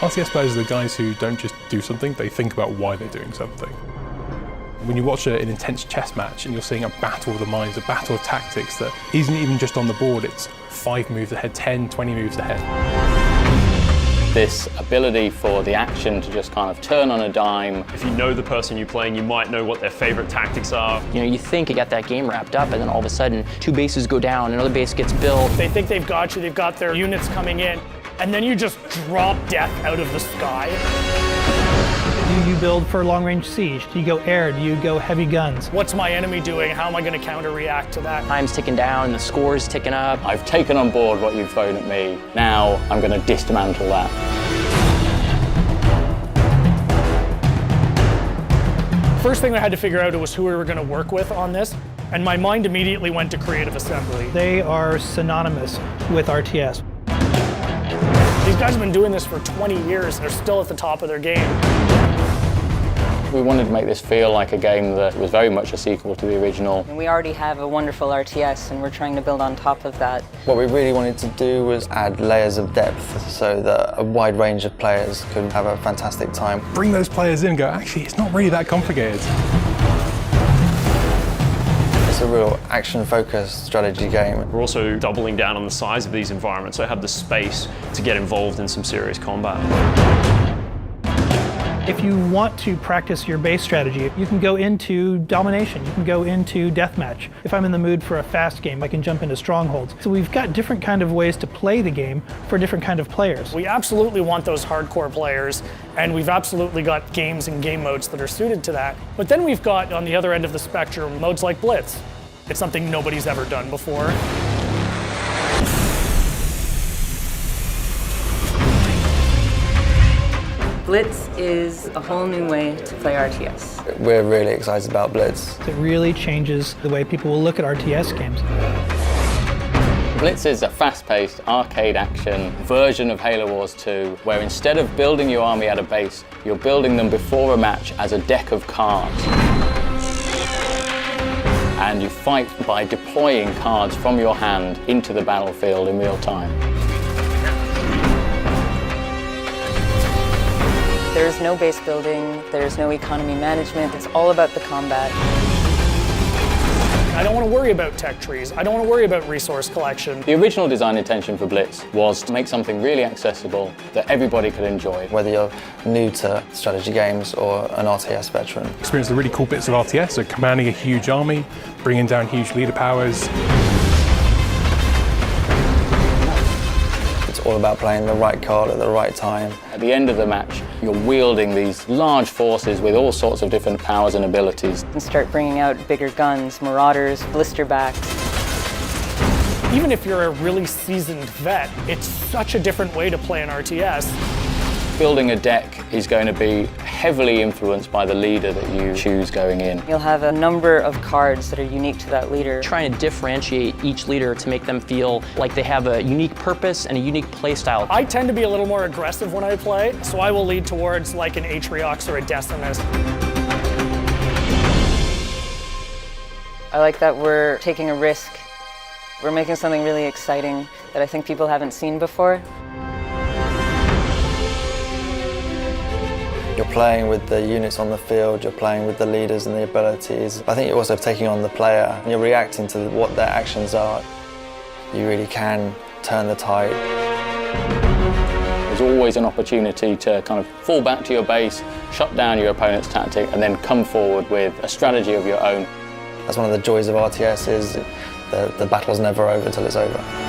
RTS players are the guys who don't just do something, they think about why they're doing something. When you watch an intense chess match and you're seeing a battle of the minds, a battle of tactics that isn't even just on the board, it's 5 moves ahead, 10, 20 moves ahead. This ability for the action to just kind of turn on a dime. If you know the person you're playing, you might know what their favorite tactics are. You know, you think you got that game wrapped up, and then all of a sudden, 2 bases go down, another base gets built. They think they've got you, they've got their units coming in, and then you just drop death out of the sky. Do you build for long-range siege? Do you go air? Do you go heavy guns? What's my enemy doing? How am I going to counter-react to that? Time's ticking down, the score's ticking up. I've taken on board what you've thrown at me. Now I'm going to dismantle that. First thing I had to figure out was who we were going to work with on this, and my mind immediately went to Creative Assembly. They are synonymous with RTS. These guys have been doing this for 20 years. They're still at the top of their game. We wanted to make this feel like a game that was very much a sequel to the original. And we already have a wonderful RTS, and we're trying to build on top of that. What we really wanted to do was add layers of depth so that a wide range of players could have a fantastic time. Bring those players in and go, actually, it's not really that complicated. It's a real action-focused strategy game. We're also doubling down on the size of these environments, so I have the space to get involved in some serious combat. If you want to practice your base strategy, you can go into domination, you can go into deathmatch. If I'm in the mood for a fast game, I can jump into strongholds. So we've got different kind of ways to play the game for different kind of players. We absolutely want those hardcore players, and we've absolutely got games and game modes that are suited to that. But then we've got, on the other end of the spectrum, modes like Blitz. It's something nobody's ever done before. Blitz is a whole new way to play RTS. We're really excited about Blitz. It really changes the way people will look at RTS games. Blitz is a fast-paced arcade action version of Halo Wars 2, where instead of building your army at a base, you're building them before a match as a deck of cards. And you fight by deploying cards from your hand into the battlefield in real time. There's no base building, there's no economy management, it's all about the combat. I don't want to worry about tech trees. I don't want to worry about resource collection. The original design intention for Blitz was to make something really accessible that everybody could enjoy. Whether you're new to strategy games or an RTS veteran. Experience the really cool bits of RTS, so commanding a huge army, bringing down huge leader powers. It's all about playing the right card at the right time. At the end of the match, you're wielding these large forces with all sorts of different powers and abilities. And start bringing out bigger guns, marauders, blisterbacks. Even if you're a really seasoned vet, it's such a different way to play an RTS. Building a deck is going to be heavily influenced by the leader that you choose going in. You'll have a number of cards that are unique to that leader. Trying to differentiate each leader to make them feel like they have a unique purpose and a unique play style. I tend to be a little more aggressive when I play, so I will lead towards like an Atriox or a Decimus. I like that we're taking a risk. We're making something really exciting that I think people haven't seen before. You're playing with the units on the field, you're playing with the leaders and the abilities. I think you're also taking on the player, and you're reacting to what their actions are. You really can turn the tide. There's always an opportunity to kind of fall back to your base, shut down your opponent's tactic, and then come forward with a strategy of your own. That's one of the joys of RTS, is the battle's never over till it's over.